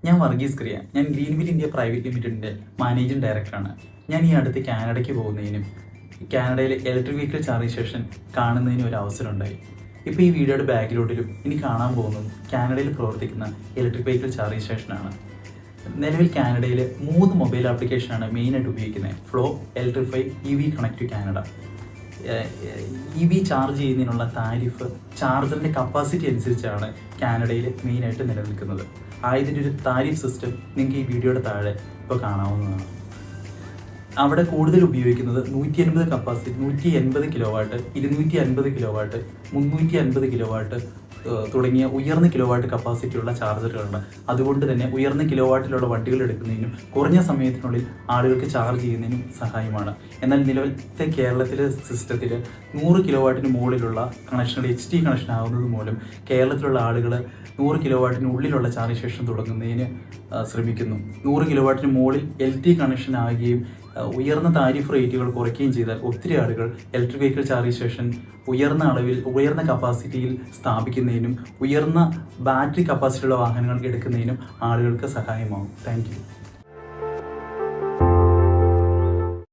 ഞാൻ വർഗീസ് ക്രിയ. ഞാൻ ഗ്രീൻവിൽ ഇന്ത്യ പ്രൈവറ്റ് ലിമിറ്റഡിൻ്റെ മാനേജിംഗ് ഡയറക്ടറാണ്. ഞാൻ ഈ അടുത്ത് കാനഡയ്ക്ക് പോകുന്നതിനും കാനഡയിലെ ഇലക്ട്രിക് വെഹിക്കിൾ ചാർജിംഗ് സ്റ്റേഷൻ കാണുന്നതിനും ഒരു അവസരം ഉണ്ടായി. ഇപ്പോൾ ഈ വീഡിയോയുടെ ബാക്ക്ഗ്രൗണ്ടിലും ഇനി കാണാൻ പോകുന്നതും കാനഡയിൽ പ്രവർത്തിക്കുന്ന ഇലക്ട്രിക് വെഹിക്കിൾ ചാർജിംഗ് സ്റ്റേഷനാണ്. നിലവിൽ കാനഡയിൽ 3 മൊബൈൽ ആപ്ലിക്കേഷനാണ് മെയിനായിട്ട് ഉപയോഗിക്കുന്നത്: Flo, electrify, EV connect to Canada. EV charge ചെയ്യുന്നതിനുള്ള താരിഫ് ചാർജറിൻ്റെ കപ്പാസിറ്റി അനുസരിച്ചാണ് കാനഡയിൽ മെയിനായിട്ട് നിലനിൽക്കുന്നത്. ഇതിൻ്റെ ഒരു താരിഫ് സിസ്റ്റം നിങ്ങൾക്ക് ഈ വീഡിയോയുടെ താഴെ ഇപ്പോൾ കാണാവുന്നതാണ്. അവിടെ കൂടുതൽ ഉപയോഗിക്കുന്നത് 150 capacity, 180 kilo watt, 250 kilo watt, 350 kilo watt തുടങ്ങിയ ഉയർന്ന കിലോ വാട്ട് കപ്പാസിറ്റിയുള്ള ചാർജറുകളുണ്ട്. അതുകൊണ്ട് തന്നെ ഉയർന്ന കിലോ വാട്ടിലുള്ള വണ്ടികൾ എടുക്കുന്നതിനും കുറഞ്ഞ സമയത്തിനുള്ളിൽ ആളുകൾക്ക് ചാർജ് ചെയ്യുന്നതിനും സഹായമാണ്. എന്നാൽ നിലവിലത്തെ കേരളത്തിലെ സിസ്റ്റത്തിൽ 100 കിലോ വാട്ടിന് മുകളിലുള്ള കണക്ഷനുകൾ HT കണക്ഷൻ ആകുന്നത് മൂലം കേരളത്തിലുള്ള ആളുകൾ 100 കിലോ വാട്ടിന് ഉള്ളിലുള്ള ചാർജ് സ്റ്റേഷൻ തുടങ്ങുന്നതിന് ശ്രമിക്കുന്നു. 100 കിലോ വാട്ടിന് മുകളിൽ LT കണക്ഷൻ ആകുകയും ഉയർന്ന താരിഫ് റേറ്റുകൾ കുറയ്ക്കുകയും ചെയ്താൽ ഒത്തിരി ആളുകൾ ഇലക്ട്രിക് വെഹിക്കിൾ ചാർജിംഗ് സ്റ്റേഷൻ ഉയർന്ന കപ്പാസിറ്റിയിൽ സ്ഥാപിക്കുന്നതിനും ഉയർന്ന ബാറ്ററി കപ്പാസിറ്റിയുള്ള വാഹനങ്ങൾ എടുക്കുന്നതിനും ആളുകൾക്ക് സഹായമാകും. Thank you.